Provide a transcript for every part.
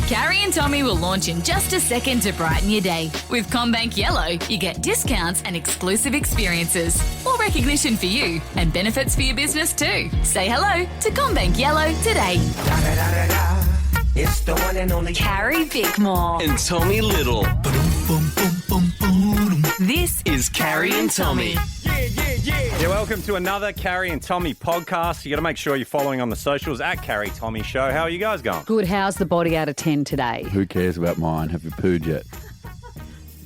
Carrie and Tommy will launch in just a second to brighten your day. With CommBank Yellow, you get discounts and exclusive experiences. More recognition for you and benefits for your business too. Say hello to CommBank Yellow today. It's the one and only Carrie Brickmore. And Tommy Little. This Is Carrie and Tommy. Yeah, welcome to another Carrie and Tommy podcast. You got to make sure you're following on the socials at Carrie Tommy Show. How are you guys going? Good. How's the body out of 10 today? Who cares about mine? Have you pooed yet?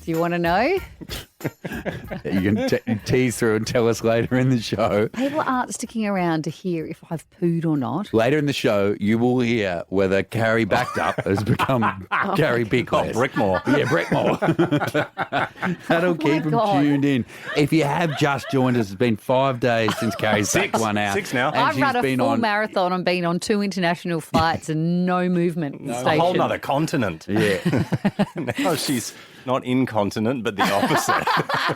Do you want to know? You can tease through and tell us later in the show. People aren't sticking around to hear if I've pooed or not. Later in the show, you will hear whether Carrie backed up has become Carrie Bickless. Brickmore. Yeah, Brickmore. That'll keep them God. tuned in. If you have just joined us, it's been 5 days since Carrie's backed one out. 6 now. And I've she's run a been full on. marathon and been on 2 international flights and no movement A station. whole nother continent. Yeah. Now she's not incontinent, but the opposite.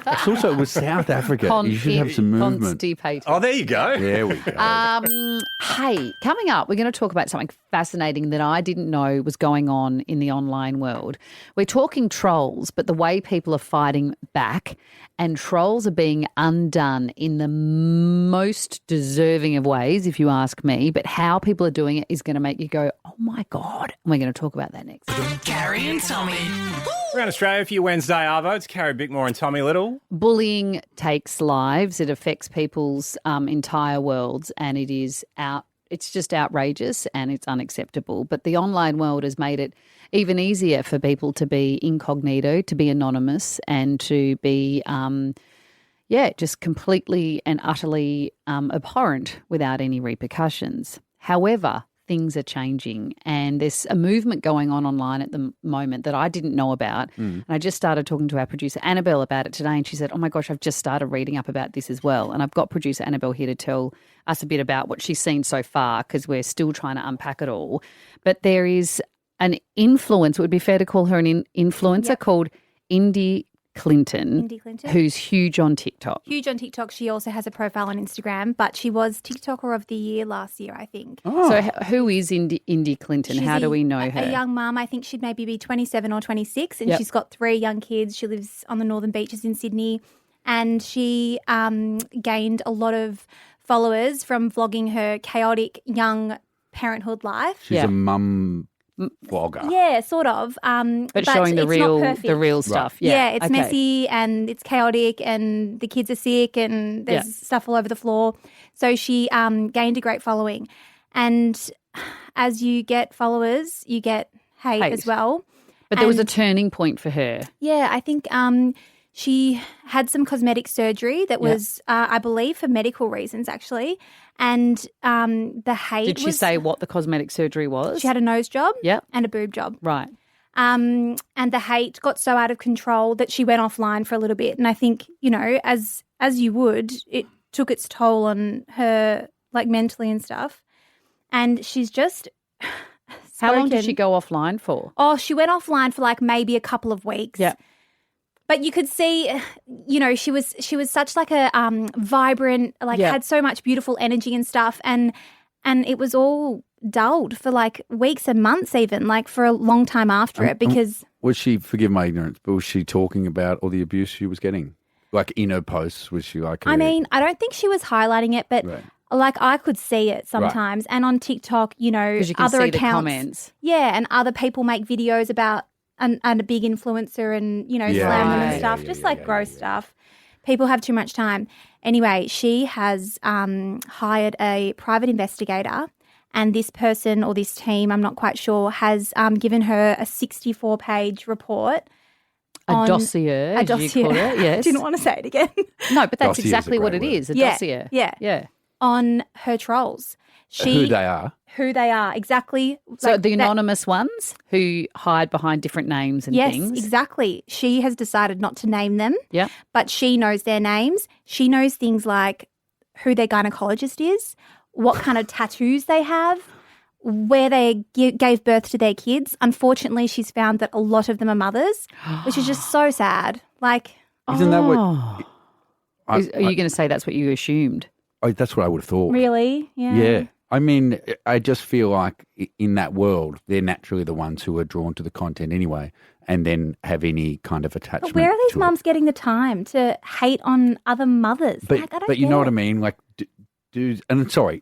It's also with South Africa. You should have some movement. Constipated. Oh, there you go. There we go. Hey, coming up, we're going to talk about something fascinating that I didn't know was going on in the online world. We're talking trolls, but the way people are fighting back, and trolls are being undone in the most deserving of ways, if you ask me. But how people are doing it is going to make you go, oh my God. And we're going to talk about that next. Carrie and Tommy. Around Australia for your Wednesday Arvo. It's Carrie Brickmore and Tommy Little. Bullying takes lives. It affects people's entire worlds, and it's just outrageous and it's unacceptable. But the online world has made it even easier for people to be incognito, to be anonymous, and to be, just completely and utterly abhorrent without any repercussions. However, things are changing, and there's a movement going on online at the moment that I didn't know about. And I just started talking to our producer Annabelle about it today, and she said, oh my gosh, I've just started reading up about this as well. And I've got producer Annabelle here to tell us a bit about what she's seen so far, because we're still trying to unpack it all. But there is an influencer, it would be fair to call her an influencer, called Indy Clinton, who's huge on TikTok. Huge on TikTok. She also has a profile on Instagram, but she was TikToker of the year last year, I think. Oh. So who is Indy Clinton? She's How do we know her? A young mum. I think she'd maybe be 27 or 26, and she's got 3 young kids. She lives on the northern beaches in Sydney, and she gained a lot of followers from vlogging her chaotic young parenthood life. She's a mum vlogger. Yeah, sort of. But showing the real stuff. Right. Yeah, it's messy and it's chaotic, and the kids are sick, and there's stuff all over the floor. So she gained a great following. And as you get followers, you get hate as well. But there was a turning point for her. Yeah, I think she had some cosmetic surgery that was, I believe, for medical reasons, actually. And the hate Did she say what the cosmetic surgery was? She had a nose job Yep. and a boob job. Right. And the hate got so out of control that she went offline for a little bit. And I think, as you would, it took its toll on her, like, mentally and stuff. And she's just How long did she go offline for? Oh, she went offline for like maybe a couple of weeks. Yeah. But you could see, she was such like a vibrant, had so much beautiful energy and stuff, and it was all dulled for like weeks and months, even like for a long time after it. Because was she? Forgive my ignorance, but was she talking about all the abuse she was getting, like in her posts? Was she like? I mean, I don't think she was highlighting it, but. Right. Like I could see it sometimes, and on TikTok, 'Cause you can other see accounts, the comments. and other people make videos about and a big influencer and slam them and stuff, gross stuff. People have too much time. Anyway, she has hired a private investigator, and this person or this team, I'm not quite sure, has given her a 64-page report. A dossier, a dossier. You call it, yes. Didn't want to say it again. No, but that's Dossier's exactly a what great it word. is, a dossier. Yeah. On her trolls. Who they are. Who they are, exactly. So the anonymous ones who hide behind different names and things. Yes, exactly. She has decided not to name them, Yeah. but she knows their names. She knows things like who their gynecologist is, what kind of tattoos they have, where they gave birth to their kids. Unfortunately, she's found that a lot of them are mothers, which is just so sad. Like, Isn't that what? Are you going to say that's what you assumed? That's what I would have thought. really? Yeah. Yeah. I mean, I just feel like in that world, they're naturally the ones who are drawn to the content anyway, and then have any kind of attachment. But where are these to mums getting the time to hate on other mothers? But, like, I don't but you get know it. what I mean? Like, dudes, and sorry,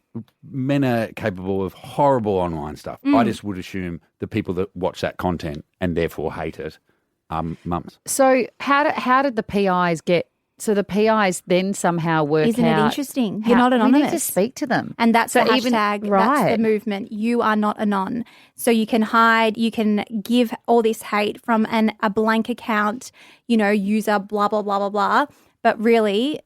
men are capable of horrible online stuff. I just would assume the people that watch that content and therefore hate it are mums. So how did the PIs get? So the PIs then somehow work Isn't out. it interesting? You're not We anonymous. need to speak to them. And that's So the even- hashtag, that's right. the movement. You are not anon. So you can hide, you can give all this hate from a blank account, user blah, blah, blah, blah, blah. But really,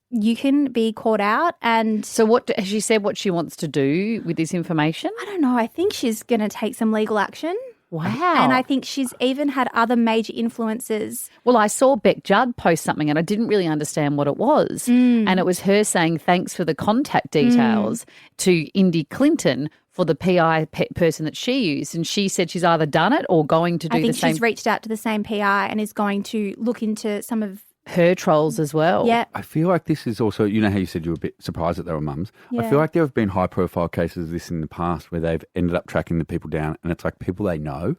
you can be caught out. And So what has she said what she wants to do with this information? I don't know, I think she's going to take some legal action. Wow. And I think she's even had other major influencers. Well, I saw Beck Judd post something and I didn't really understand what it was. And it was her saying thanks for the contact details to Indy Clinton for the PI person that she used. And she said she's either done it or going to do I think the same. she's reached out to the same PI and is going to look into some of, her trolls as well. yeah. I feel like this is also, you know how you said you were a bit surprised that they were mums? I Yeah. feel like there have been high-profile cases of this in the past where they've ended up tracking the people down and it's like people they know.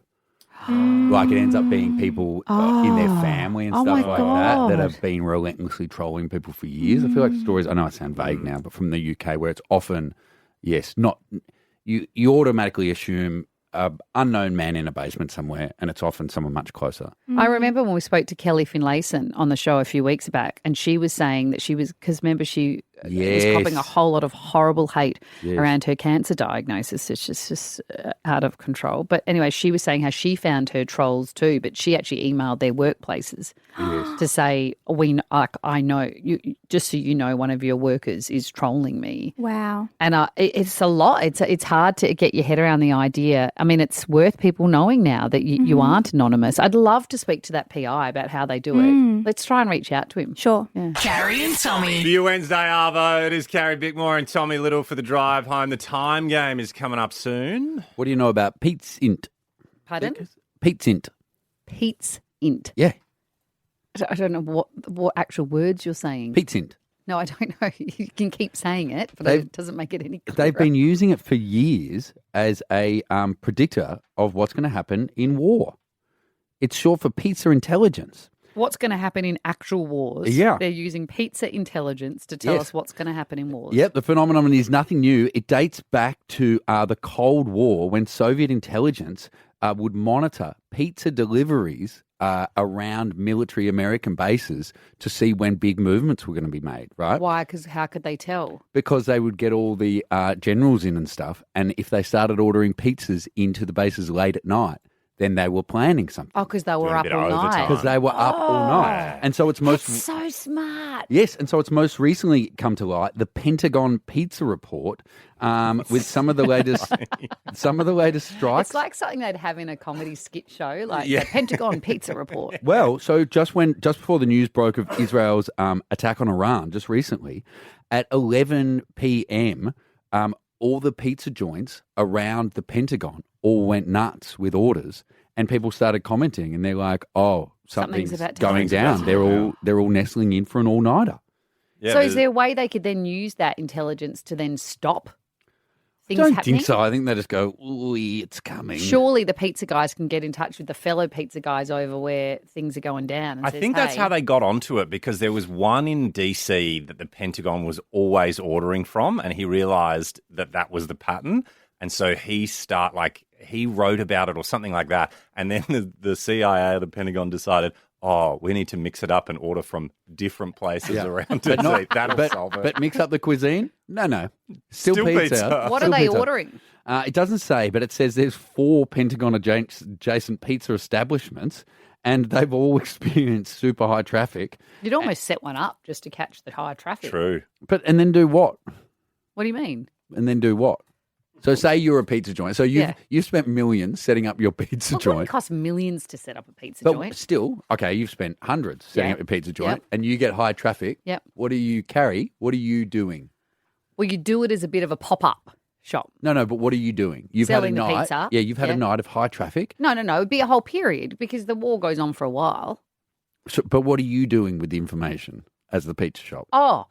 Like it ends up being people in their family and Oh stuff my like God. that have been relentlessly trolling people for years. I feel like stories, I know I sound vague now, but from the UK where it's often, yes, not, you automatically assume an unknown man in a basement somewhere and it's often someone much closer. I remember when we spoke to Kelly Finlayson on the show a few weeks back, and she was saying that she was, because remember she was Yes. copping a whole lot of horrible hate Yes. around her cancer diagnosis. It's just out of control. But anyway, she was saying how she found her trolls too, but she actually emailed their workplaces to say, I know, you, just so you know, one of your workers is trolling me. Wow. And it's a lot. It's hard to get your head around the idea. I mean, it's worth people knowing now that you aren't anonymous. I'd love to speak to that PI about how they do it. Let's try and reach out to him. Sure. Carrie and Tommy. For you Wednesday, Arvo. It is Carrie Bickmore and Tommy Little for the drive home. The time game is coming up soon. What do you know about Pizzint? Pardon? Pizzint. Pizzint. Yeah, I don't know what actual words you're saying. Pizzint. No, I don't know. You can keep saying it, but They've- it doesn't make it any clearer. They've been using it for years as a predictor of what's going to happen in war. It's short for pizza intelligence. What's going to happen in actual wars? Yeah. They're using pizza intelligence to tell Yes. us what's going to happen in wars. Yep, the phenomenon is nothing new. It dates back to the Cold War when Soviet intelligence would monitor pizza deliveries around military American bases to see when big movements were going to be made, right? Why? Because how could they tell? Because they would get all the generals in and stuff, and if they started ordering pizzas into the bases late at night, then they were planning something. Oh, because they were Doing a up bit all of night. overtime. Because they were up all night. And so it's most... That's so smart. Yes, and so it's most recently come to light the Pentagon pizza report with some of the latest strikes. It's like something they'd have in a comedy skit show, like the Pentagon Pizza Report. Well, so just before the news broke of Israel's attack on Iran just recently, at 11 p.m., all the pizza joints around the Pentagon all went nuts with orders, and people started commenting, and they're like, "Oh, something's about to going happen." down. They're all nestling in for an all-nighter." Yeah, So is there a way they could then use that intelligence to then stop things Don't happening? think so. I think they just go, "Ooh, it's coming." Surely the pizza guys can get in touch with the fellow pizza guys over where things are going down. And I says, think that's "Hey, how they got onto it, because there was one in DC that the Pentagon was always ordering from, and he realized that was the pattern. And so he wrote about it or something like that. And then the CIA or the Pentagon decided, we need to mix it up and order from different places around DC. That'll solve it. But mix up the cuisine? No. Still pizza. What are Still they pizza. ordering? It doesn't say, but it says there's 4 Pentagon adjacent pizza establishments, and they've all experienced super high traffic. You'd almost set one up just to catch the high traffic. True. And then do what? What do you mean? And then do what? So say you're a pizza joint. So you've spent millions setting up your pizza Well, it wouldn't joint. cost millions to set up a pizza But joint. still, okay, you've spent hundreds setting Yeah. up your pizza joint, Yep. and you get high traffic. Yep. What do you carry? What are you doing? Well, you do it as a bit of a pop-up shop. No, but what are you doing? You've Selling had the a night. pizza. Yeah, you've had Yeah. a night of high traffic. No. It'd be a whole period because the war goes on for a while. So, but what are you doing with the information as the pizza shop? Oh,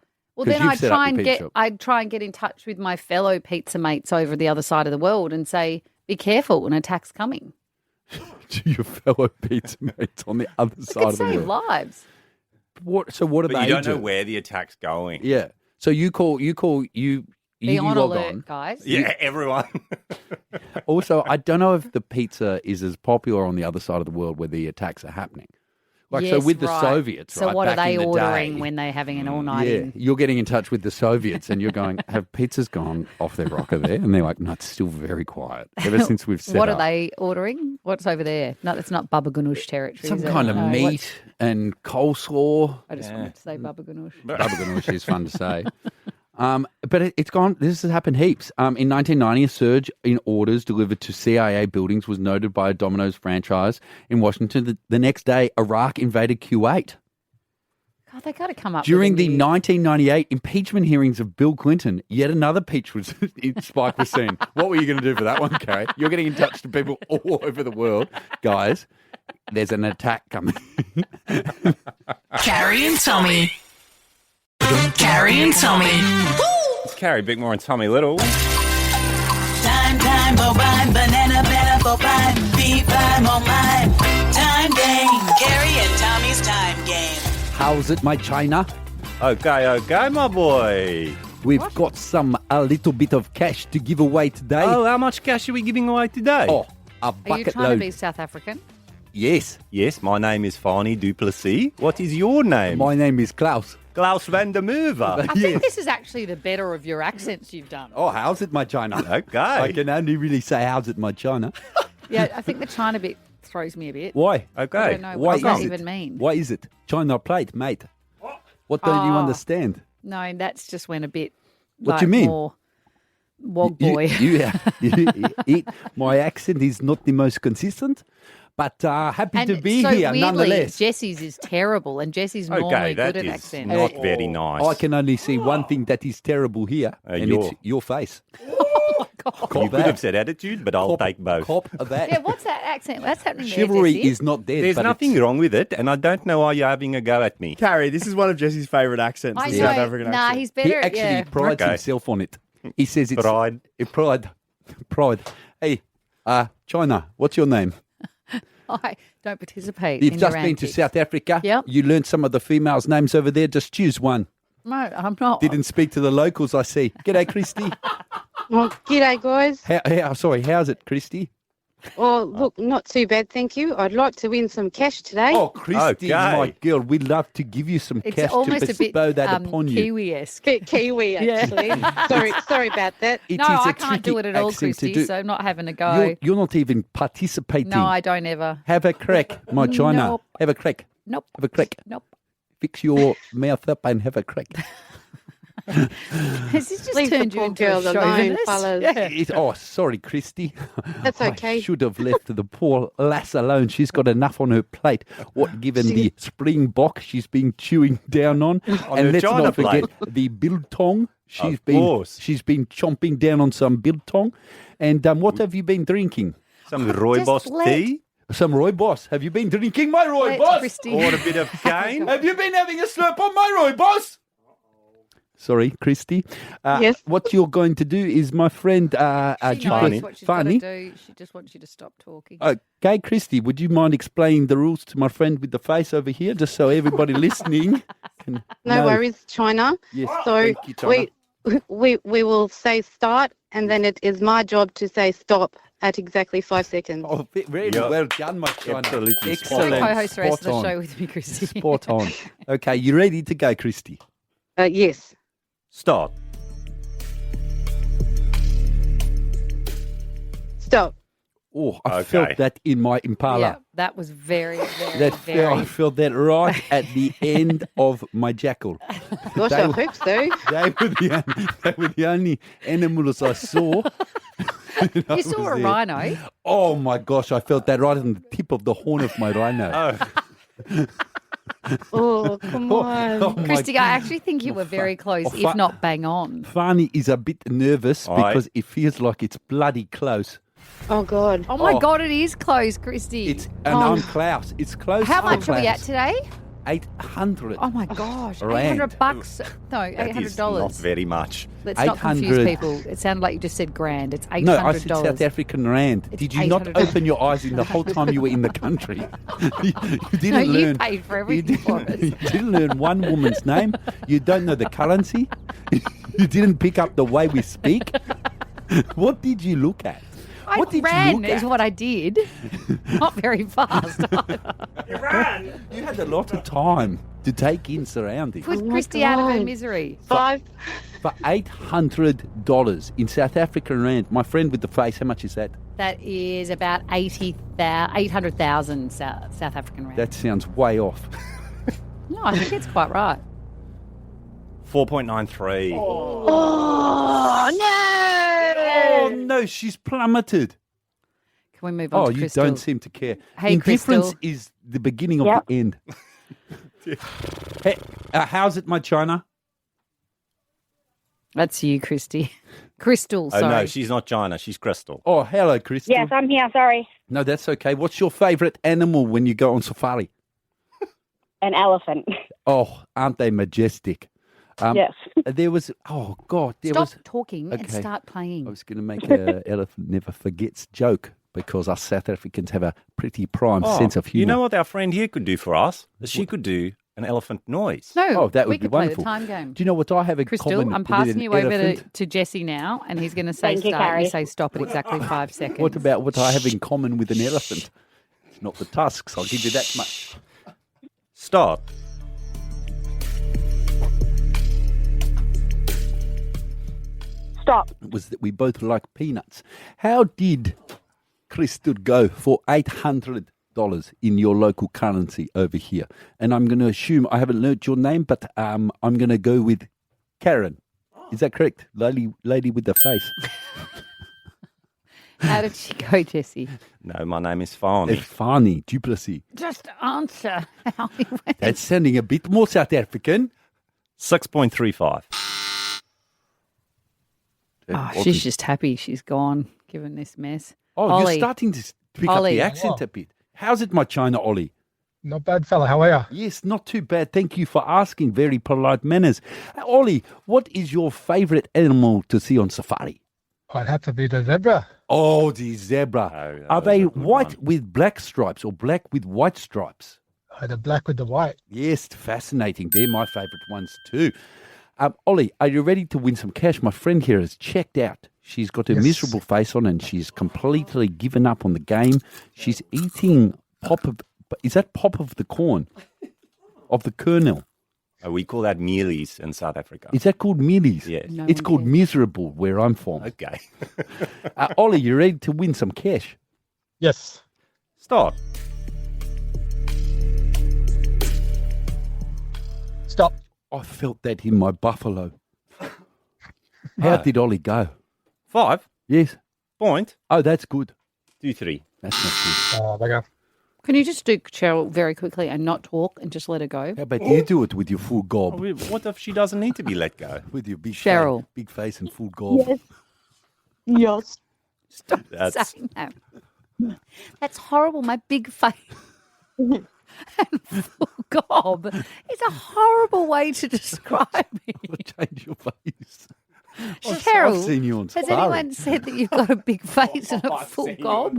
Well, 'Cause then you've I'd set up try your and pizza shop. I'd try and get in touch with my fellow pizza mates over the other side of the world and say, be careful, an attack's coming. To your fellow pizza mates on the other It side could of the save world. lives. So what do But they you don't do? know where the attack's going. Yeah. So you Be on log alert, on. guys. Yeah, everyone. Also, I don't know if the pizza is as popular on the other side of the world where the attacks are happening. Like, so Yes, with the right. Soviets, So right, what are back they in the ordering day, when they're having an yeah, all-nighting? you're getting in touch with the Soviets and you're going, have pizzas gone off their rocker there? And they're like, no, it's still very quiet ever since we've set What up. are they ordering? What's over there? No, it's not Baba Ganoush territory. Some is it? kind of No, meat what's- and coleslaw. I just wanted to say Baba Ganoush. Baba ganoush is fun to say. But it's gone. This has happened heaps. In 1990, a surge in orders delivered to CIA buildings was noted by a Domino's franchise in Washington. The next day, Iraq invaded Kuwait. God, they got to come up During with the a new... 1998 impeachment hearings of Bill Clinton, yet another peach was spike was seen. What were you going to do for that one, Carrie? You're getting in touch to people all over the world. Guys, there's an attack coming. Carrie and Tommy. Carrie and Tommy. It's Carrie, Brickmore, and Tommy Little. Time, bovine, banana, bovine, B5 online. Time game, Carrie and Tommy's time game. How's it, my China? Okay, my boy. We've got a little bit of cash to give away today. Oh, how much cash are we giving away today? Oh, a Are you bucket trying load. to be South African? Yes, Yes, my name is Fani Duplessis. What is your name? my name is Klaus. Klaus van der Merwe. I think this is actually the better of your accents you've done. Oh, how's it, my China? Okay. I can only really say how's it, my China. Yeah, I think the China bit throws me a bit. Why? Okay. I don't know. Why What does that is it? even mean? Why is it? China plate, mate. What don't you Oh. understand? No, that's just went a bit. What like, do you mean? More wog boy. My accent is not the most consistent, but happy And to be so here weirdly, nonetheless. Jesse's is terrible, and Jesse's normally Okay, that good at is accents. not very nice. I can only see one thing that is terrible here, and your- it's your face. You could have said attitude, but I'll take both. Cop of that. Yeah, what's that accent? That's happening there, Chivalry Jesse. is not dead. There's but nothing it's- wrong with it, and I don't know why you're having a go at me. Carrie, this is one of Jesse's favourite accents, I the know. South African Nah, accent. he's He better. actually yeah. prides Okay. himself on it. He says it's Pride. Pride. Hey, China, what's your name? I don't participate. You've in just your been to antics. South Africa. Yep. You learned some of the females' names over there. Just choose one. No, I'm not. Didn't speak to the locals, I see. G'day, Christy. Well, g'day, guys. How's it, Christy? Oh, look, not too bad, thank you. I'd like to win some cash today. Oh, Christy, Okay. my girl, we'd love to give you some It's cash to almost a bit bestow that upon you. Kiwi-esque. Bit Kiwi, actually. sorry about that. It No, is a I can't tricky do it at all, accent to Christy, do. so I'm not having a go. You're not even participating. No, I don't ever. Have a crack, my China. Nope. Have a crack. Nope. Have a crack. Nope. Fix your mouth up and have a crack. Has this just Leave the turned you poor into girl a alone, chauvinist? fellas. Yeah. Oh, sorry, Christy. That's I okay. should have left the poor lass alone. She's got enough on her plate. What, given the Springbok she's been chewing down on. On And her let's China not forget plate. the biltong. Of course. She's been chomping down on some biltong. And what have you been drinking? Some rooibos let- tea Some Rooibos. Have you been drinking my Let Rooibos? Christy- or a bit of cane. Have you been having a slurp on my Rooibos? Sorry, Christy. Yes. What you're going to do is, my friend, She knows what she's got to Fanny. do. She just wants you to stop talking. Okay, Christy, would you mind explaining the rules to my friend with the face over here, just so everybody listening can No know? worries, China. Yes, So thank you, China. we will say start, and then it is my job to say stop at exactly 5 seconds. Oh, very Yeah. well done, my China. Absolutely spot Excellent. on. Co-host the rest of the Spot on. show with me, Christy. Spot on. Okay, you ready to go, Christy? Yes. Start. Stop. Oh, I Okay. felt that in my Impala. Yeah, that was very, very, I felt that right at the end of my jackal. Gosh, They I were- hope so. They were the only animals I saw. You saw a rhino. Oh my gosh, I felt that right on the tip of the horn of my rhino. Oh, come on. Oh my Christy, I actually think you were very close, oh, if not bang on. Fani is a bit nervous Aye. because it feels like it's bloody close. Oh, God. Oh my Oh. God, it is close, Christy. And I'm Klaus. It's close. How for much are we at Klaus. today? 800. Oh my gosh, Rand. $800? No, That is $800. not very much. Let's not confuse 800. people. It sounded like you just said grand. It's $800. No, I said South African rand. It's Did you not $800. open your eyes in the whole time you were in the country? you didn't No, you learn. paid for everything for us. You didn't learn one woman's name. You don't know the currency. You didn't pick up the way we speak. What did you look at? I What did ran you look is at? what I did. Not very fast. You had a lot of time to take in surroundings. Put Christy out of her misery. 5. For $800 in South African rand, my friend with the face, how much is that? That is about 800,000 South African rand. That sounds way off. No, I think it's quite right. 4.93. Oh, Oh no, she's plummeted. Can we move on Oh, to you Crystal? don't seem to care. Hey, Indifference Crystal. is the beginning of the end. Hey, how's it, my China? That's you, Christy. Crystal, Oh, sorry. no, she's not China. She's Crystal. Oh, hello, Crystal. Yes, I'm here. Sorry. No, that's okay. What's your favourite animal when you go on safari? An elephant. Oh, aren't they majestic? Yes. There was, oh, God. There Stop was, talking and Okay. start playing. I was going to make a elephant never forgets joke because us South Africans have a pretty prime sense of humour. You know what our friend here could do for us? She could do an elephant noise. No, Oh, that we would be could play wonderful. the time game. Do you know what I have in Crystal, common I'm with passing an you over elephant? to Jesse now, and he's going to say Thank you, start. Carrie. You say stop at exactly 5 seconds. What about what I have in common with an elephant? It's not the tusks, I'll give you that much. Start. Stop. Was that we both like peanuts. How did Crystal go for $800 in your local currency over here? And I'm going to assume I haven't learnt your name, but I'm going to go with Karen. Is that correct? Lady with the face. How did she go, Jesse? No, my name is Fani. It's Fani, Duplessis. Just answer how he went. That's sounding a bit more South African. 6.35. Oh, she's just happy she's gone, given this mess. Oh, Ollie. you're starting to pick Ollie. up the accent a bit. How's it, my China Ollie? Not bad, fella. How are you? Yes, not too bad. Thank you for asking. Very polite manners. Ollie, what is your favourite animal to see on safari? I'd have to be the zebra. Oh, the zebra. Oh, Are that they was a good white one. with black stripes or black with white stripes? The black with the white. Yes, fascinating. They're my favourite ones too. Ollie, are you ready to win some cash? My friend here has checked out. She's got her Yes. miserable face on and she's completely given up on the game. She's eating pop of... Is that pop of the corn? Of the kernel? We call that mealies in South Africa. Is that called mealies? Yes. No It's one called cares. miserable where I'm from. Okay. Ollie, you ready to win some cash? Yes. Start. Stop. I felt that in my buffalo. How did Ollie go? 5. Yes. Point. Oh, that's good. 2.3. That's not good. Oh, bugger. Can you just do Cheryl very quickly and not talk and just let her go? How about you do it with your full gob? What if she doesn't need to be let go? With your big Cheryl. face, big face and full gob. Yes. Stop That's- saying that. That's horrible. My big face and full gob. It's a horrible way to describe me. Change your face. Cheryl, I've seen you on has safari. anyone said that you've got a big face and a full gob?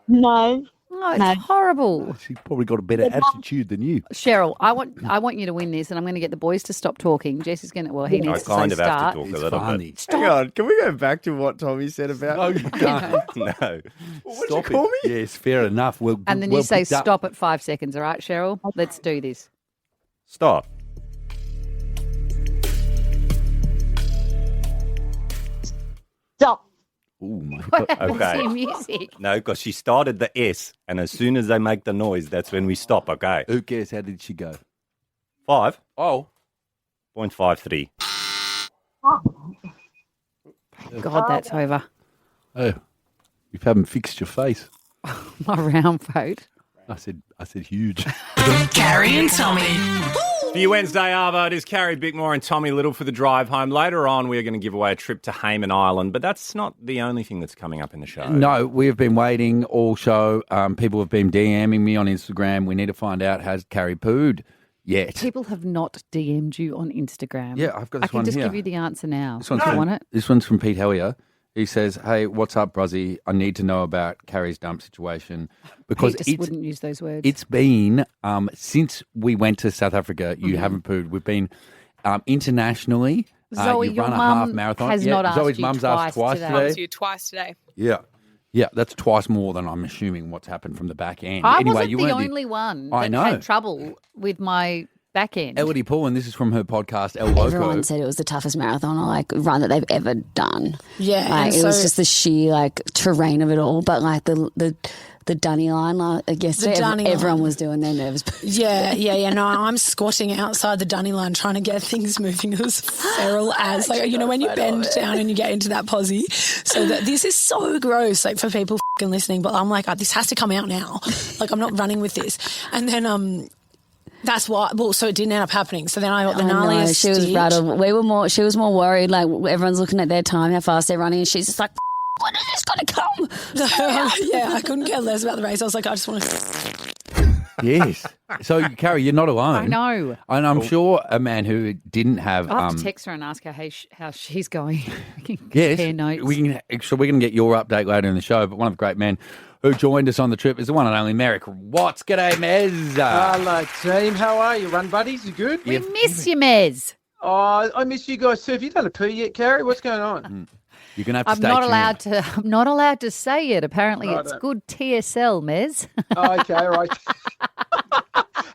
No. No, it's horrible. She's probably got a better attitude than you. Cheryl, I want you to win this, and I'm going to get the boys to stop talking. Jesse's going to. Well, he I needs kind to of say have start. to talk a It's little funny. bit. Hang on, can we go back to what Tommy said about? No, you can't. No. What'd Stop you call it. me? Yes, fair enough. Well, And then well you say picked up. stop at 5 seconds. All right, Cheryl. Let's do this. Start. Stop. Oh my What God. happened Okay. to your music? No, because she started the S, and as soon as they make the noise, that's when we stop. Okay. Who cares? How did she go? 5.53. Oh. God, that's over. Oh. You haven't fixed your face. My round vote. I said huge. Carrie and Tommy. For your Wednesday Arvo, it is Carrie Bickmore and Tommy Little for the drive home. Later on, we're going to give away a trip to Hayman Island, but that's not the only thing that's coming up in the show. No, we've been waiting all show. People have been DMing me on Instagram. We need to find out, has Carrie pooed? yet. People have not DM'd you on Instagram. Yeah, I've got this I can one just here. give you the answer now. This one's Do you from, want it? This one's from Pete Hellier. He says, "Hey, what's up, Bruzzy? I need to know about Carrie's dump situation because Pete just wouldn't use those words. it's been since we went to South Africa. You haven't pooed. We've been internationally. Zoe, you your run a half mum marathon. has not asked Zoe's you mum's twice asked twice today. today. Asked you twice today. Yeah, that's twice more than I'm assuming what's happened from the back end. I anyway, wasn't you the weren't only one I that know. had trouble with my back end. Elodie Paul, and this is from her podcast El Loco. Everyone said it was the toughest marathon or like run that they've ever done. Yeah, like, and it was so- just the sheer like terrain of it all. But like the dunny line, like yesterday, dunny everyone line. was doing their nerves. Yeah. No, I'm squatting outside the dunny line trying to get things moving as feral as, like, you know, when you bend down and you get into that posy. So that this is so gross, like, for people fucking listening. But I'm like, oh, this has to come out now. Like, I'm not running with this. And then that's why. Well, so it didn't end up happening. So then I got the gnarliest. She was stitch. rattled. She was more worried. Like everyone's looking at their time, how fast they're running, and she's just like, when is this going to come? Yeah, I couldn't care less about the race. I was like, I just want to. Yes. So, Carrie, you're not alone. I know. And I'm sure a man who didn't have. I'll have to text her and ask her how she's going. We can Yes, compare notes. we're going to get your update later in the show. But one of the great men who joined us on the trip is the one and only Merrick Watts. G'day, Mez. Hello, team. How are you? Run buddies? You good? We miss you, Mez. Oh, I miss you guys too. Have you done a poo yet, Carrie? What's going on? You're going to have to I'm stay not tuned. I'm not allowed to say it. Apparently, Right, it's good TSL, Mez. Okay, all right.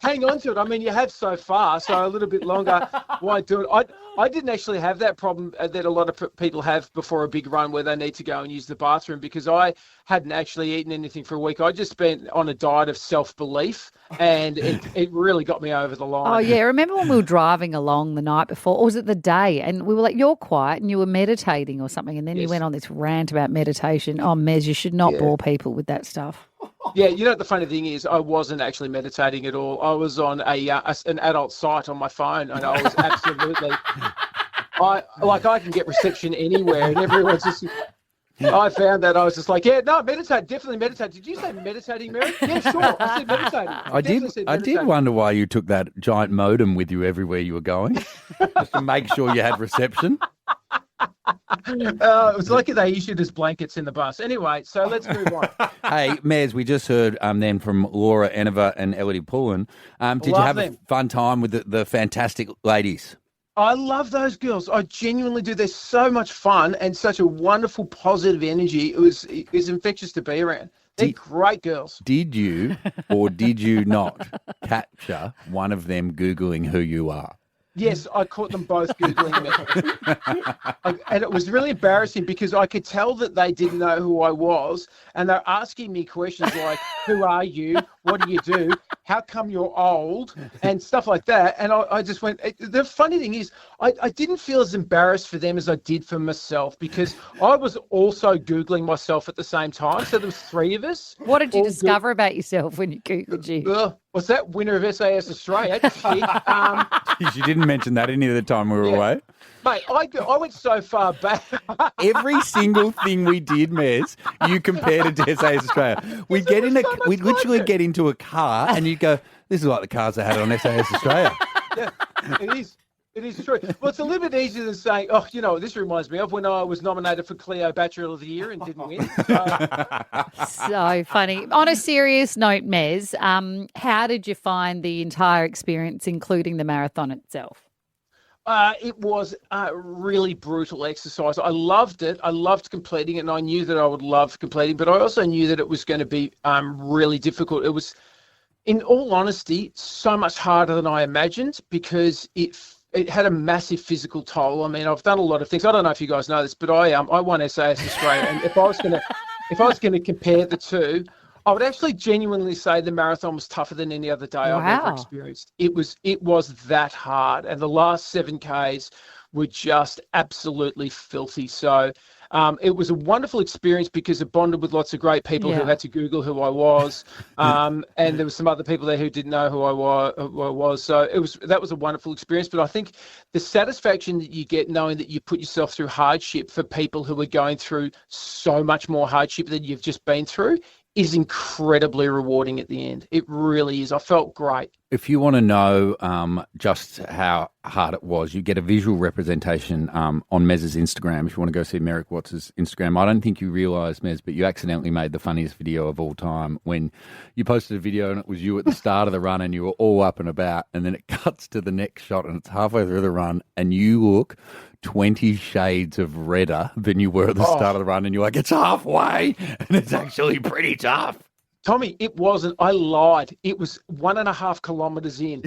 Hang on to it. I mean, you have so far, so a little bit longer. Why do it? I didn't actually have that problem that a lot of people have before a big run where they need to go and use the bathroom because I hadn't actually eaten anything for a week. I just been on a diet of self-belief and it really got me over the line. Oh, yeah. Remember when we were driving along the night before, or was it the day? And we were like, you're quiet and you were meditating or something. And then you went on this rant about meditation. Oh, Mez, you should not bore people with that stuff. Yeah, you know what the funny thing is, I wasn't actually meditating at all. I was on an adult site on my phone, and I was absolutely. I can get reception anywhere, and everyone's just. I found that I was just like, yeah, no, meditate, definitely meditate. Did you say meditating, Merrick? Yeah, sure. I said meditating. I did wonder why you took that giant modem with you everywhere you were going, just to make sure you had reception. It was lucky they issued us blankets in the bus. Anyway, so let's move on. Hey, Mez, we just heard then from Laura Enova and Elodie Pullen. Did you Love have them. a fun time with the fantastic ladies? I love those girls. I genuinely do. They're so much fun and such a wonderful, positive energy. It was infectious to be around. They're great girls. Did you or did you not capture one of them Googling who you are? Yes, I caught them both Googling me. And it was really embarrassing because I could tell that they didn't know who I was. And they're asking me questions like, who are you? What do you do? How come you're old? And stuff like that. And I just went, the funny thing is, I didn't feel as embarrassed for them as I did for myself because I was also Googling myself at the same time. So there was three of us. What did you discover about yourself when you Googled you? Was that winner of SAS Australia? She didn't mention that any of the time we were away. Mate, I went so far back. Every single thing we did, Mez, you compared it to SAS Australia. We literally get into a car and you go, this is like the cars they had on SAS Australia. Yeah, it is. It is true. Well, it's a little bit easier than saying, oh, you know, this reminds me of when I was nominated for Cleo Bachelor of the Year and didn't win. So funny. On a serious note, Mez, how did you find the entire experience, including the marathon itself? It was a really brutal exercise. I loved it. I loved completing it, and I knew that I would love completing, but I also knew that it was going to be really difficult. It was, in all honesty, so much harder than I imagined because it had a massive physical toll. I mean, I've done a lot of things. I don't know if you guys know this, but I won SAS Australia, and if I was going to compare the two, I would actually genuinely say the marathon was tougher than any other day I've ever experienced. It was that hard, and the last 7Ks were just absolutely filthy. So it was a wonderful experience because it bonded with lots of great people who had to Google who I was, and there were some other people there who didn't know who I was. So that was a wonderful experience. But I think the satisfaction that you get knowing that you put yourself through hardship for people who are going through so much more hardship than you've just been through is incredibly rewarding at the end. It really is. I felt great. if you want to know just how hard it was, you get a visual representation on Mez's Instagram. If you want to go see Merrick Watts' Instagram, I don't think you realise, Mez, but you accidentally made the funniest video of all time when you posted a video and it was you at the start of the run and you were all up and about, and then it cuts to the next shot and it's halfway through the run and you look 20 shades of redder than you were at the start of the run, and you're like, it's halfway, and it's actually pretty tough. Tommy, it wasn't. I lied. It was 1.5 kilometres in.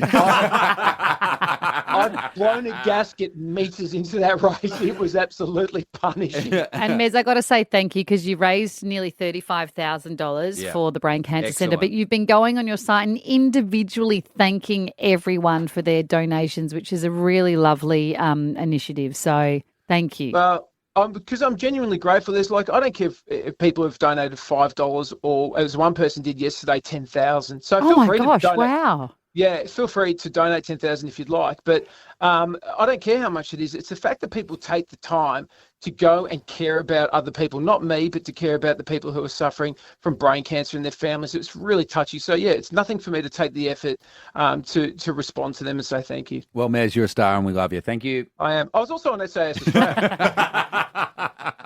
I'd blown a gasket meters into that race. It was absolutely punishing. And Mez, I got to say thank you because you raised nearly $35,000 for the Brain Cancer Centre, but you've been going on your site and individually thanking everyone for their donations, which is a really lovely initiative. So thank you. Well, because I'm genuinely grateful. There's I don't care if people have donated $5 or, as one person did yesterday, 10,000. So feel free to donate. Wow. Yeah, feel free to donate 10,000 if you'd like. But I don't care how much it is. It's the fact that people take the time to go and care about other people, not me, but to care about the people who are suffering from brain cancer and their families. It's really touchy. So, yeah, it's nothing for me to take the effort to respond to them and say thank you. Well, Mez, you're a star and we love you. Thank you. I am. I was also on SAS as well.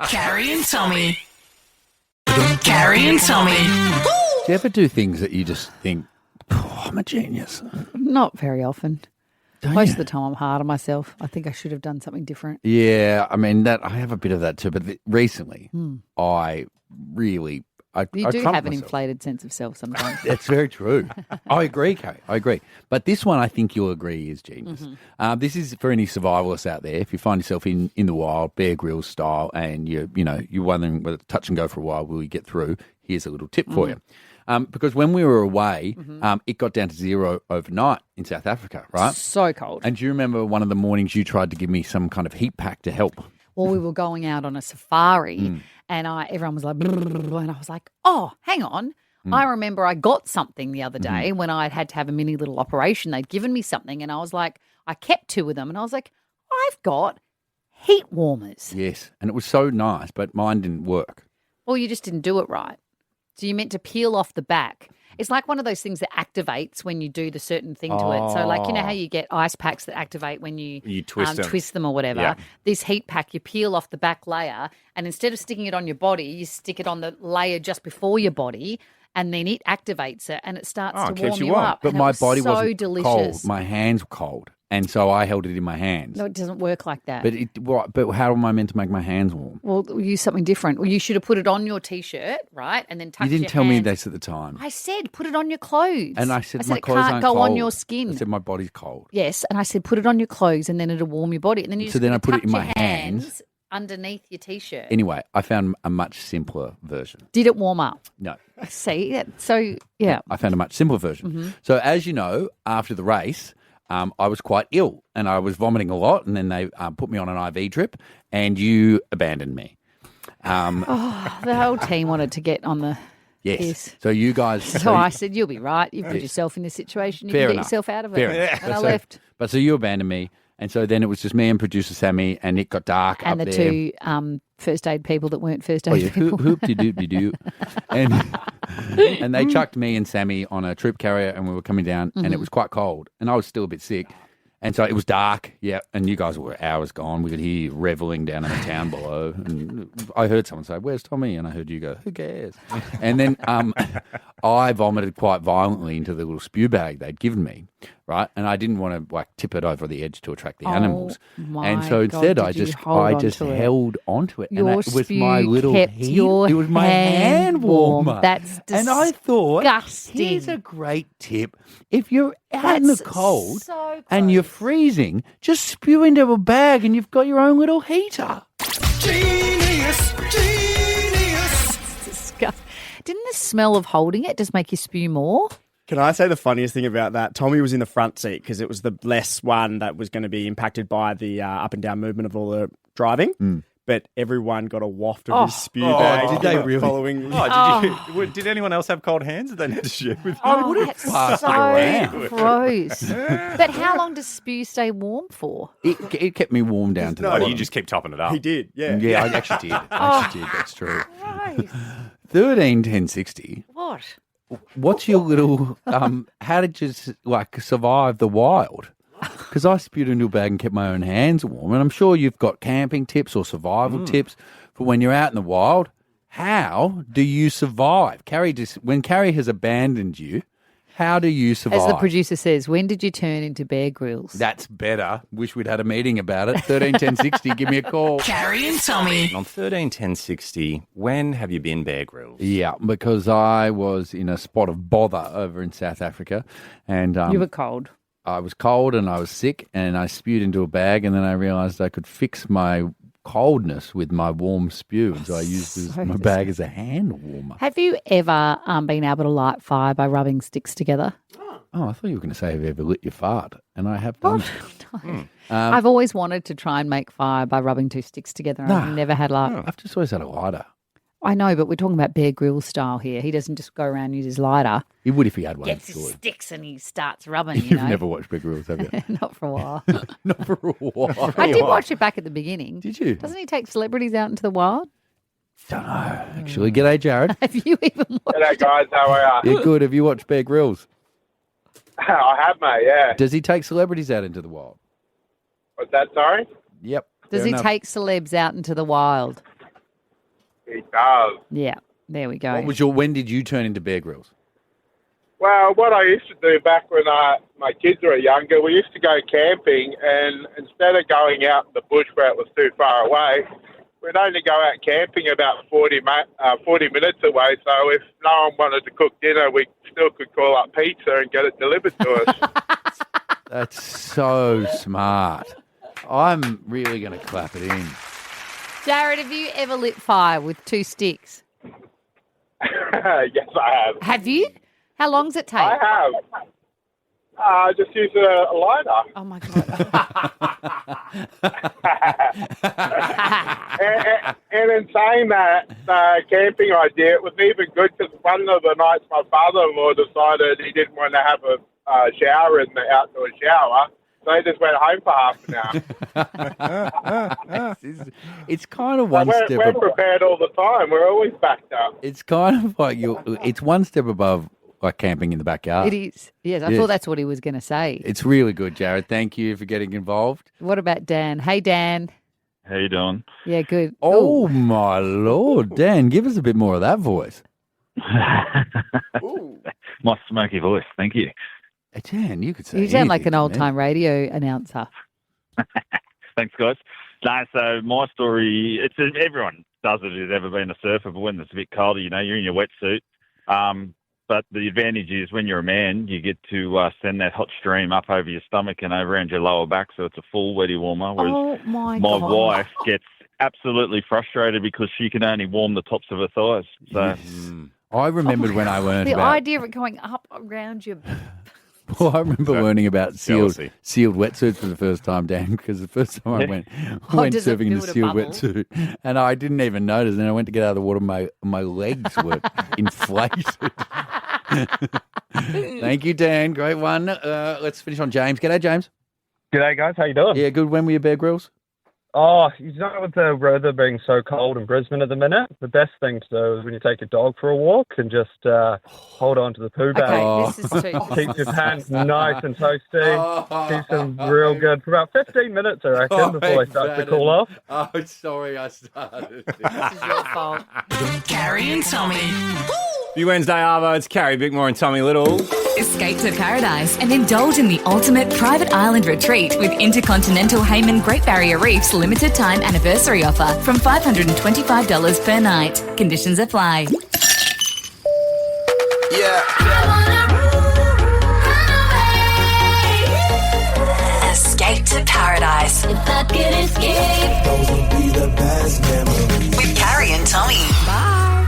Carrie and Tommy. Carrie and Tommy. Do you ever do things that you just think, I'm a genius? Not very often. Most of the time I'm hard on myself. I think I should have done something different. Yeah, I mean, I have a bit of that too. But recently, I really... You do have an inflated sense of self sometimes. That's very true. I agree, Kate. I agree. But this one, I think you'll agree, is genius. Mm-hmm. This is for any survivalists out there. If you find yourself in the wild, Bear Grylls style, and you're wondering whether touch and go for a while, will you get through? Here's a little tip for you. Because when we were away, it got down to 0 overnight in South Africa, right? So cold. And do you remember one of the mornings you tried to give me some kind of heat pack to help? Well, we were going out on a safari and everyone was like, and I was like, oh, hang on. I remember I got something the other day when I had to have a mini little operation. They'd given me something and I was like, I kept 2 of them and I was like, I've got heat warmers. Yes, and it was so nice, but mine didn't work. Well, you just didn't do it right. So you meant to peel off the back. It's like one of those things that activates when you do the certain thing to it. So like, you know how you get ice packs that activate when you twist them or whatever? Yeah. This heat pack, you peel off the back layer and instead of sticking it on your body, you stick it on the layer just before your body and then it activates it and it starts to warm you up. But and my it was body so wasn't delicious. cold. My hands were cold. And so I held it in my hands. No, it doesn't work like that. But how am I meant to make my hands warm? Well, use something different. Well, you should have put it on your T-shirt, right? And then tuck You didn't tell me this at the time. I said put it on your clothes. And I said my it clothes can't aren't go cold. on your skin. I said my body's cold. Yes, and I said put it on your clothes and then it'll warm your body. And then you So then I put it tuck in my your hands. underneath your T-shirt. Anyway, I found a much simpler version. Did it warm up? No. See, yeah. So yeah. I found a much simpler version. So as you know, after the race, I was quite ill and I was vomiting a lot, and then they put me on an IV drip and you abandoned me. The whole team wanted to get on the Yes. So you guys... So I said, you'll be right. You've put yourself in this situation. You Fair can enough. get yourself out of it. Fair enough. And I left. But so you abandoned me. And so then it was just me and producer Sammy, and it got dark And up the there. 2 first aid people that weren't first Oh, aid yeah. people. Hoop-de-doop-de-doo. And they chucked me and Sammy on a troop carrier, and we were coming down, and it was quite cold, and I was still a bit sick. And so it was dark, yeah, and you guys were hours gone. We could hear you reveling down in the town below. And I heard someone say, "Where's Tommy?" And I heard you go, "Who cares?" And then I vomited quite violently into the little spew bag they'd given me, right? And I didn't want to tip it over the edge to attract the animals. And so instead, I just held onto it. Your and that was spew my little kept heat. your It was my hand warmer. That's disgusting. And I thought, here's a great tip. If you're out in the cold and you're freezing, just spew into a bag and you've got your own little heater. Genius! It's disgusting. Didn't the smell of holding it just make you spew more? Can I say the funniest thing about that? Tommy was in the front seat because it was the less one that was going to be impacted by the up and down movement of all the driving. But everyone got a waft of his spew bag. Did they really? Following... Did anyone else have cold hands that they had to share with you? Oh, that's so gross. But how long does spew stay warm for? It kept me warm down to the No, bottom. you just keep topping it up. He did, yeah. Yeah, I actually did. That's true. 13 10 60. What? what's your little? How did you survive the wild? Because I spewed into a bag and kept my own hands warm, and I'm sure you've got camping tips or survival tips for when you're out in the wild. How do you survive, Carrie? When Carrie has abandoned you, how do you survive? As the producer says, when did you turn into Bear Grylls? That's better. Wish we'd had a meeting about it. 13 10 60. Give me a call. Carrie and Tommy. On 13 10 60, when have you been Bear Grylls? Yeah, because I was in a spot of bother over in South Africa, and You were cold. I was cold and I was sick, and I spewed into a bag, and then I realised I could fix my coldness with my warm spew, and so I used my bag as a hand warmer. Have you ever been able to light fire by rubbing sticks together? Oh, I thought you were going to say, have you ever lit your fart? And I have done. I've always wanted to try and make fire by rubbing two sticks together. I've never had I've just always had a lighter. I know, but we're talking about Bear Grylls style here. He doesn't just go around and use his lighter. He would if he had one. Gets his sticks and he starts rubbing, You've know. never watched Bear Grylls, have you? Not for a while. Not for a while. I did watch it back at the beginning. Did you? Doesn't he take celebrities out into the wild? Don't know. Actually, g'day, Jared. Have you even watched G'day, guys. How are you? Yeah, good. Have you watched Bear Grylls? I have, mate, yeah. Does he take celebrities out into the wild? What's that, sorry? Yep. Does he take celebs out into the wild? He does. Yeah, there we go. When did you turn into Bear Grylls? Well, what I used to do back when my kids were younger, we used to go camping, and instead of going out in the bush where it was too far away, we'd only go out camping about 40 minutes away. So if no one wanted to cook dinner, we still could call up pizza and get it delivered to us. That's so smart. I'm really going to clap it in. Jared, have you ever lit fire with two sticks? Yes, I have. Have you? How long does it take? I have. I just use a lighter. Oh, my God. and in saying that, the camping idea, it was even good because one of the nights my father-in-law decided he didn't want to have a shower in the outdoor shower, so he just went home for half an hour. It's kind of one step We're prepared all the time. We're always backed up. It's kind of like it's one step above like camping in the backyard. It is. Yes, I thought that's what he was going to say. It's really good, Jared. Thank you for getting involved. What about Dan? Hey, Dan. How you doing? Yeah, good. Oh, my Lord. Dan, give us a bit more of that voice. My smoky voice. Thank you. Dan, you could say You sound like anything, an old-time radio announcer. Thanks, guys. No, so my story, everyone does it who's ever been a surfer, but when it's a bit colder, you're in your wetsuit. But the advantage is when you're a man, you get to send that hot stream up over your stomach and over around your lower back, so it's a full wetty warmer. Whereas my wife gets absolutely frustrated because she can only warm the tops of her thighs. So I remembered when I learned The about... idea of it going up around your... Well, I remember learning about sealed wetsuits for the first time, Dan, because the first time I went does it surfing in a build a sealed bubble? wetsuit, and I didn't even notice. And then I went to get out of the water, my legs were inflated. Thank you, Dan. Great one. Let's finish on James. G'day, James. G'day, guys. How you doing? Yeah, good. When were you Bear Grylls? Oh, with the weather being so cold in Brisbane at the minute, the best thing to do is when you take your dog for a walk and just hold on to the poo bag. Okay, this is too... Keep your pants nice and toasty. Keep them real good for about 15 minutes, I reckon, before they start to cool off. Oh, sorry, I started. This is your fault. Carrie and Tommy. Happy Wednesday, Arvo. It's Carrie, Brickmore and Tommy Little. Escape to paradise and indulge in the ultimate private island retreat with Intercontinental Hayman Great Barrier Reef's limited time anniversary offer from $525 per night. Conditions apply. Escape to paradise. If I could escape, those would be the best memories. With Carrie and Tommy.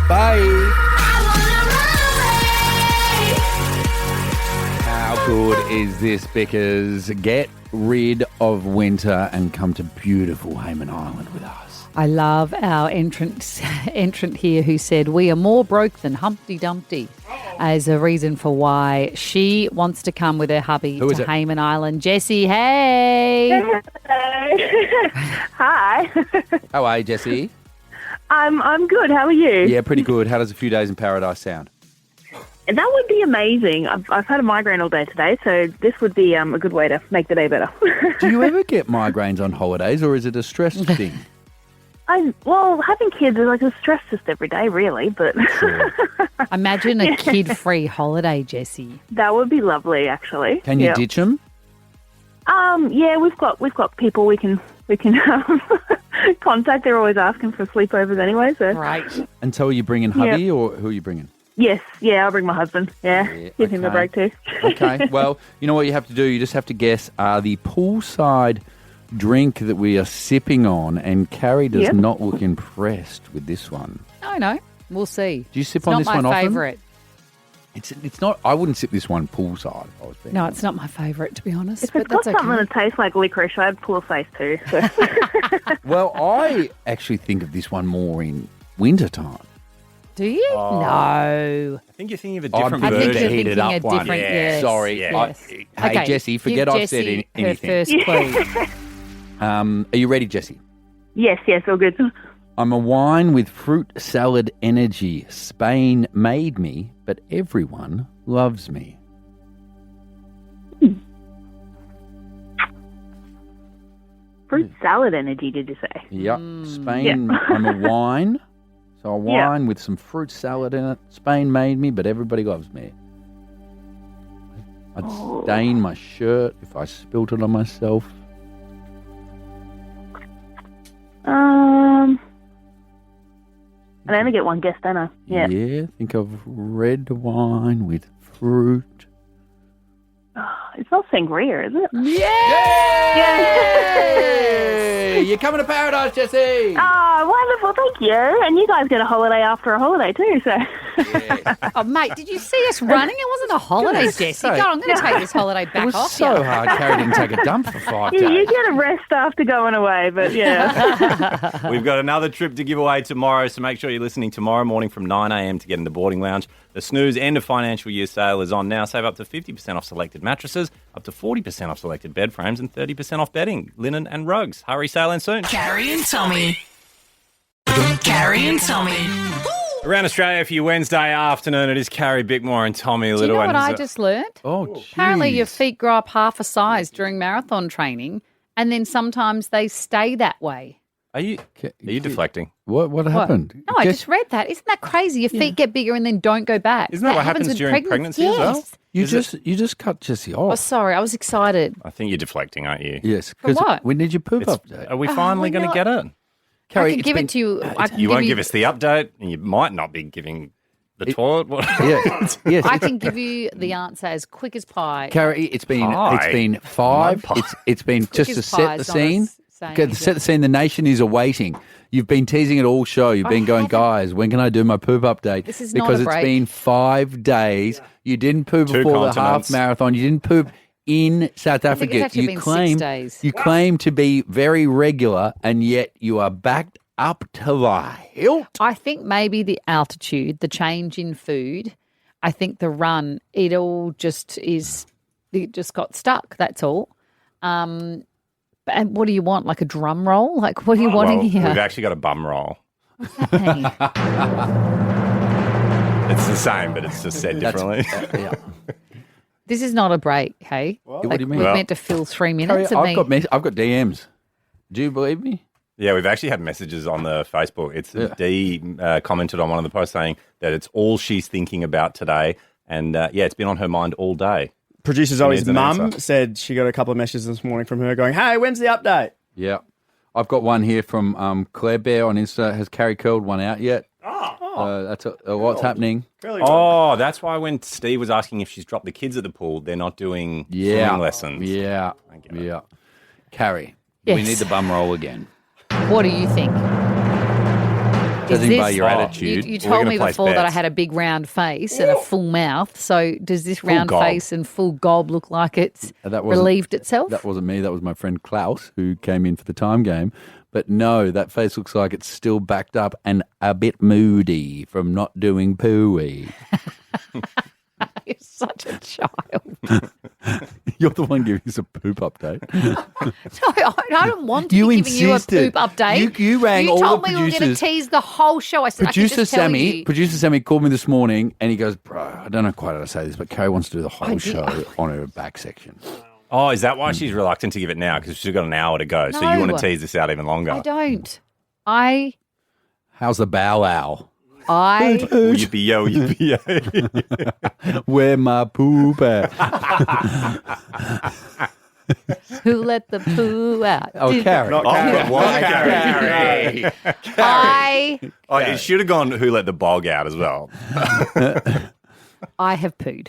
Bye. How good is this? Because get rid of winter and come to beautiful Hayman Island with us. I love our entrant here who said, we are more broke than Humpty Dumpty, as a reason for why she wants to come with her hubby Who is to it? Hayman Island. Jessie, hey. Hi. How are you, Jessie? I'm good. How are you? Yeah, pretty good. How does a few days in paradise sound? That would be amazing. I've had a migraine all day today, so this would be a good way to make the day better. Do you ever get migraines on holidays, or is it a stress thing? Having kids is like a stress just every day, really. But Imagine a kid-free holiday, Jessie. That would be lovely, actually. Can you ditch them? Yeah, we've got people we can contact. They're always asking for sleepovers anyway. So right. And so are you bringing hubby, or who are you bringing? Yes, I'll bring my husband. Yeah, give him a break too. Okay, well, you know what you have to do? You just have to guess the poolside drink that we are sipping on, and Carrie does not look impressed with this one. No, we'll see. Do you sip on this one often? It's not my favourite. It's not. I wouldn't sip this one poolside. If I was being No, honest. it's not my favourite, to be honest. If but it's got that's something okay. that tastes like licorice, I'd pull a face too. So. Well, I actually think of this one more in wintertime. Do you? Oh. No. I think you're thinking of a different I think version. you're thinking a different. Yes. Sorry. Yes. Hey, Okay, Jessie, forget give I've said Jessie anything. her first clue. Are you ready, Jessie? Yes, all good. I'm a wine with fruit salad energy. Spain made me, but everyone loves me. Fruit salad energy, did you say? Yep. Spain, I'm a wine. So a wine with some fruit salad in it. Spain made me, but everybody loves me. I'd stain my shirt if I spilt it on myself. I only get one guess, don't I? Yeah. Yeah, think of red wine with fruit. It's not sangria, is it? Yay! You're coming to paradise, Jessie! Oh, wonderful, thank you. And you guys get a holiday after a holiday too, so. Oh, mate, did you see us running? It wasn't a holiday, Jessie. God, I'm going to take this holiday back It was off so you. hard. Carrie didn't take a dump for 5 days. You get a rest after going away, but yeah. We've got another trip to give away tomorrow, so make sure you're listening tomorrow morning from 9 a.m. to get in the boarding lounge. The Snooze end of financial year sale is on now. Save up to 50% off selected mattresses, up to 40% off selected bed frames, and 30% off bedding, linen and rugs. Hurry, sale ends soon. Carrie and Tommy. Carrie and Tommy. Around Australia for your Wednesday afternoon, it is Carrie, Bickmore and Tommy Do you Little. know what I just learned? Oh, Apparently your feet grow up half a size during marathon training, and then sometimes they stay that way. Are you deflecting? What happened? No, I just read that. Isn't that crazy? Your feet get bigger and then don't go back. Isn't that what happens with during pregnancy yes. as well? You just cut Jessie off. Oh, sorry. I was excited. I think you're deflecting, aren't you? Yes. For what? We need your poop update. Are we finally going to get it? Carrie, I can give it to you. You won't give us the update, and you might not be giving the toilet. Yes. I can give you the answer as quick as pie. Carrie, it's been 5. It's been just to as set pie the is not scene. as saying, Okay, to set the scene, the nation is awaiting. You've been teasing it all show. You've been going, guys, when can I do my poop update? This is not because a it's break. been 5 days. You didn't poop 2 before the half continents. marathon. You didn't poop in South I think Africa. it's actually You been 6 claim days. you claim to be very regular, and yet you are backed up to the hilt. I think maybe the altitude, the change in food, I think the run, it just got stuck. That's all. And what do you want? Like a drum roll? Like what are you wanting here? We've actually got a bum roll. What's that mean? It's the same, but it's just said differently. This is not a break, hey? What do you mean? We're meant to fill 3 minutes Carrie, of me. I've got DMs. Do you believe me? Yeah, we've actually had messages on the Facebook. It's Dee commented on one of the posts saying that it's all she's thinking about today. And it's been on her mind all day. Producer She Zoe's needs an mum answer. said she got a couple of messages this morning from her going, hey, when's the update? Yeah. I've got one here from Claire Bear on Insta. Has Carrie curled one out yet? That's what's happening. Oh, that's why when Steve was asking if she's dropped the kids at the pool, they're not doing swimming lessons. Yeah. Carrie, we Yes. need the bum roll again. What do you think? Judging by your attitude. You told me before that I had a big round face and a full mouth. So does this round gob. face and full gob look like it's relieved itself? That wasn't me. That was my friend Klaus, who came in for the time game. But no, that face looks like it's still backed up and a bit moody from not doing pooey. You're such a child. You're the one giving us a poop update. No, I don't want to You be giving you a insisted. poop update. You rang all the told me we were going to producers. tease the whole show. I said, I can just tell you. Producer Sammy called me this morning and he goes, bro, I don't know quite how to say this, but Carrie wants to do the whole show on her back section. Oh, is that why she's reluctant to give it now? Because she's got an hour to go. So you want No. to tease this out even longer? I don't. How's the bow wow? Yippee-yo, yippee-yo. Where my poop at? Who let the poo out? Oh, Carrie. Not Carrie. What? Carrie. Oh, it should have gone who let the bog out as well. I have pooed.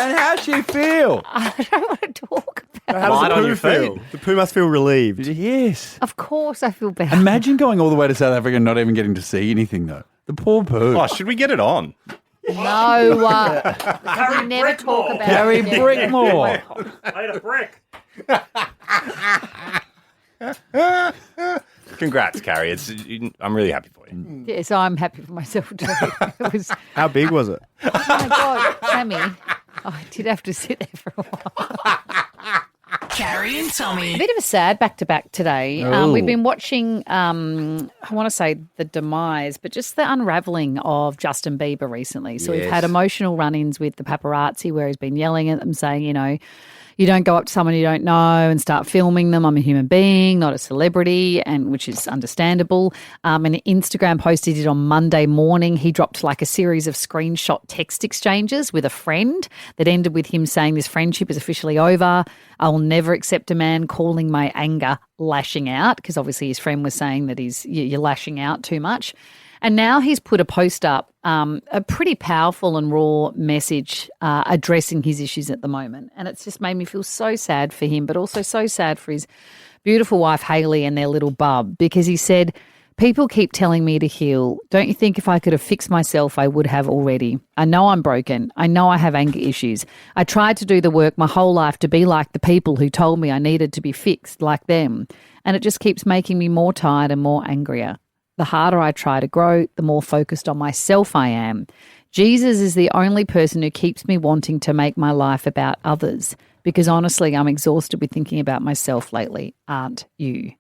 And how'd she feel? I don't want to talk about How Light does on the your poo feel? feet. The poo must feel relieved. Yes. Of course I feel bad. Imagine going all the way to South Africa and not even getting to see anything, though. The poor poo. Oh, should we get it on? No. Can we never talk about Carrie it? Brickmore. I ate a brick. Congrats, Carrie. I'm really happy for you. Yes, I'm happy for myself too. It was, How big was it? oh my God, Sammy. I did have to sit there for a while. Carrie and Tommy. A bit of a sad back-to-back today. Oh. We've been watching, I want to say the demise, but just the unravelling of Justin Bieber recently. So we've Yes. had emotional run-ins with the paparazzi where he's been yelling at them saying, you don't go up to someone you don't know and start filming them. I'm a human being, not a celebrity, and which is understandable. An Instagram post he did on Monday morning, he dropped like a series of screenshot text exchanges with a friend that ended with him saying this friendship is officially over. I will never accept a man calling my anger lashing out, because obviously his friend was saying that you're lashing out too much. And now he's put a post up, a pretty powerful and raw message addressing his issues at the moment. And it's just made me feel so sad for him, but also so sad for his beautiful wife, Hayley, and their little bub, because he said, people keep telling me to heal. Don't you think if I could have fixed myself, I would have already? I know I'm broken. I know I have anger issues. I tried to do the work my whole life to be like the people who told me I needed to be fixed like them. And it just keeps making me more tired and more angrier. The harder I try to grow, the more focused on myself I am. Jesus is the only person who keeps me wanting to make my life about others, because honestly, I'm exhausted with thinking about myself lately, aren't you?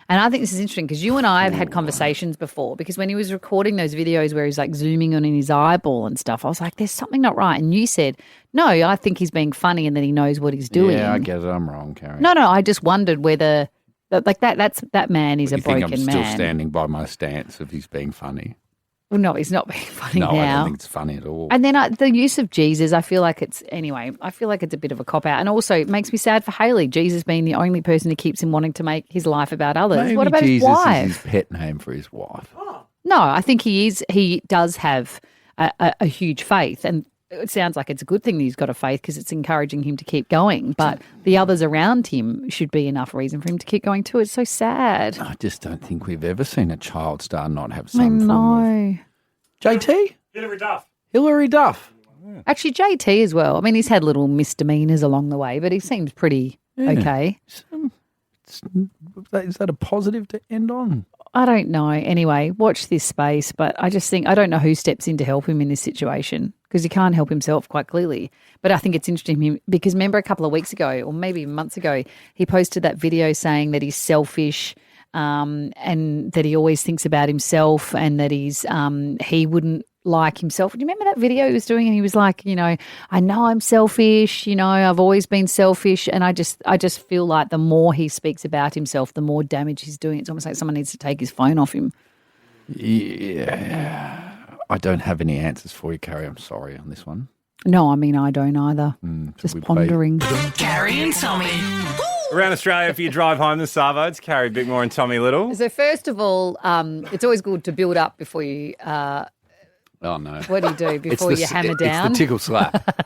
And I think this is interesting because you and I have had conversations before, because when he was recording those videos where he's like zooming on in his eyeball and stuff, I was like, there's something not right. And you said, no, I think he's being funny and that he knows what he's doing. Yeah, I guess I'm wrong, Carrie. No, I just wondered whether... Like that man is a You think broken I'm man. still standing by my stance of he's being funny? Well, no, he's not being funny No, now. I don't think it's funny at all. And then the use of Jesus, I feel like it's a bit of a cop out. And also it makes me sad for Hayley, Jesus being the only person who keeps him wanting to make his life about others. Maybe What about Jesus his wife? is his pet name for his wife. No, I think he does have a huge faith, and it sounds like it's a good thing that he's got a faith because it's encouraging him to keep going. But the others around him should be enough reason for him to keep going too. It's so sad. I just don't think we've ever seen a child star not have I some form know. of... JT? Hilary Duff. Actually, JT as well. I mean, he's had little misdemeanors along the way, but he seems pretty okay. Is that a positive to end on? I don't know. Anyway, watch this space, but I just think I don't know who steps in to help him in this situation because he can't help himself quite clearly. But I think it's interesting because remember a couple of weeks ago or maybe months ago, he posted that video saying that he's selfish and that he always thinks about himself and that he wouldn't like himself. Do you remember that video he was doing? And he was like, I know I'm selfish, I've always been selfish. And I just feel like the more he speaks about himself, the more damage he's doing. It's almost like someone needs to take his phone off him. Yeah. I don't have any answers for you, Carrie. I'm sorry on this one. No, I mean, I don't either. Just pondering. Carrie and Tommy. Around Australia, for your drive home this Savo, it's Carrie Bickmore and Tommy Little. So first of all, it's always good to build up before you... Oh, no. What do you do before you hammer down? It's the tickle slap.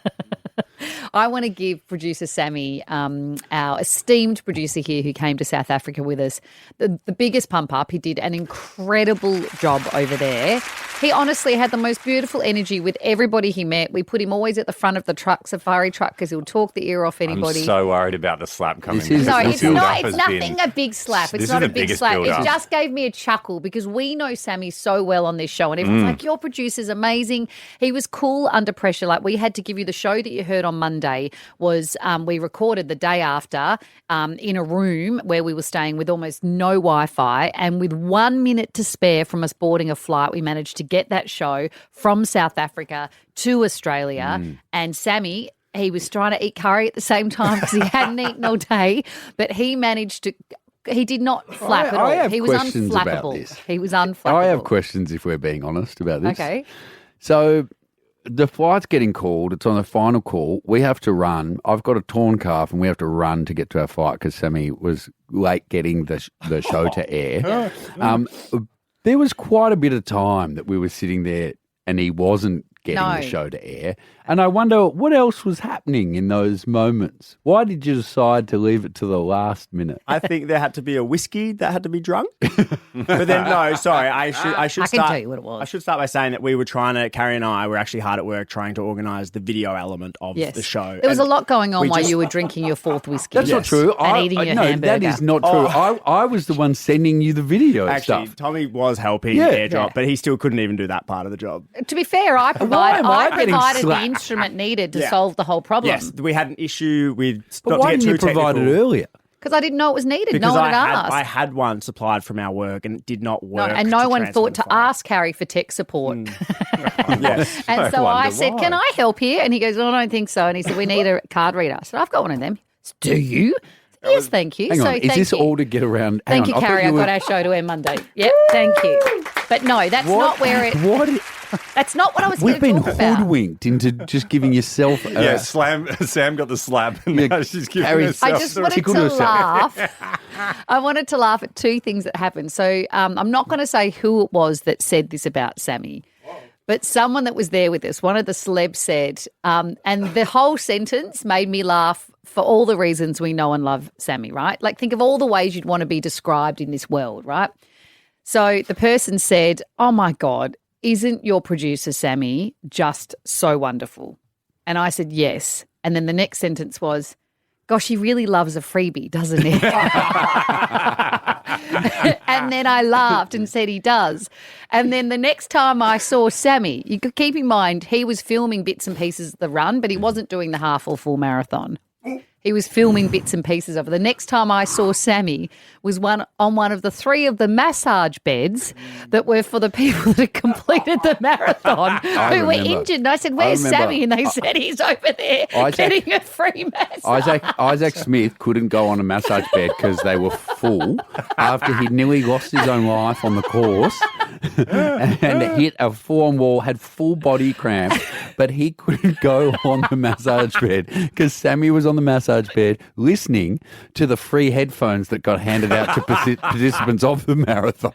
I want to give producer Sammy, our esteemed producer here who came to South Africa with us, the biggest pump up. He did an incredible job over there. He honestly had the most beautiful energy with everybody he met. We put him always at the front of the safari truck because he'll talk the ear off anybody. I'm so worried about the slap coming. It's nothing a big slap. It's not a big slap. build-up. It just gave me a chuckle because we know Sammy so well on this show and everyone's like, your producer's amazing. He was cool under pressure. Like we had to give you the show that you heard on Monday was we recorded the day after in a room where we were staying with almost no Wi-Fi, and with 1 minute to spare from us boarding a flight, we managed to get that show from South Africa to Australia. And Sammy, he was trying to eat curry at the same time because he hadn't eaten all day, but he managed to. He did not flap at all. He was unflappable. He was unflappable. I have questions if we're being honest about this. Okay. So the flight's getting called. It's on the final call. We have to run. I've got a torn calf and we have to run to get to our flight because Sammy was late getting the show to air. There was quite a bit of time that we were sitting there and he wasn't getting the show to air. And I wonder what else was happening in those moments. Why did you decide to leave it to the last minute? I think there had to be a whiskey that had to be drunk. But then, no, sorry. I should can tell you what it was. I should start by saying that we were Carrie and I were actually hard at work trying to organise the video element of the show. There was a lot going on while you were drinking your fourth whiskey. That's not true. And eating your hamburger. That is not true. I was the one sending you the video actually, stuff. Tommy was helping airdrop, but he still couldn't even do that part of the job. To be fair, I provided the slapped? instrument needed to solve the whole problem. Yes, we had an issue with But why didn't you provide it earlier? Because I didn't know it was needed. Because no one had asked. I had one supplied from our work and it did not work. And no one thought to ask Carrie for tech support. Yes. And so I said, can I help here? And he goes, oh, I don't think so. And he said, we need a card reader. I said, I've got one of them. Said, do you? Yes, thank you. Hang on, is this all to get around? Thank you, Carrie. I've got our show to air Monday. Yep, thank you. But no, that's not where it... That's not what I was going to talk about. We've been hoodwinked into just giving yourself... Sam got the slap and now she's giving herself... I just wanted to laugh. I wanted to laugh at two things that happened. So I'm not going to say who it was that said this about Sammy, but someone that was there with us, one of the celebs said, and the whole sentence made me laugh for all the reasons we know and love Sammy, right? Like think of all the ways you'd want to be described in this world, right? So the person said, oh my God, isn't your producer, Sammy, just so wonderful? And I said, yes. And then the next sentence was, gosh, he really loves a freebie, doesn't he? And then I laughed and said he does. And then the next time I saw Sammy, you could keep in mind he was filming bits and pieces of the run, but he wasn't doing the half or full marathon. He was filming bits and pieces of it. The next time I saw Sammy was on one of the 3 of the massage beds that were for the people that had completed the marathon who were injured. And I said, where's Sammy? And they said he's over there getting a free massage. Isaac Smith couldn't go on a massage bed because they were full after he'd nearly lost his own life on the course and hit a full-on wall, had full body cramp, but he couldn't go on the massage bed because Sammy was on the massage bed listening to the free headphones that got handed out to participants of the marathon.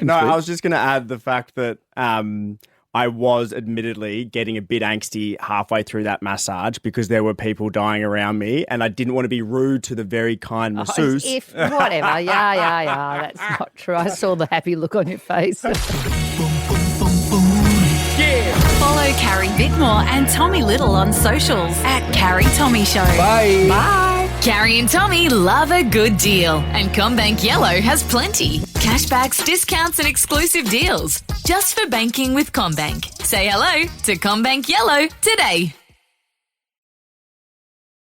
No, I was just going to add the fact that I was admittedly getting a bit angsty halfway through that massage because there were people dying around me and I didn't want to be rude to the very kind masseuse. Whatever. Yeah. That's not true. I saw the happy look on your face. Follow Carrie Bickmore and Tommy Little on socials at Carrie Tommy Show. Bye. Bye. Carrie and Tommy love a good deal, and CommBank Yellow has plenty. Cashbacks, discounts, and exclusive deals. Just for banking with CommBank. Say hello to CommBank Yellow today.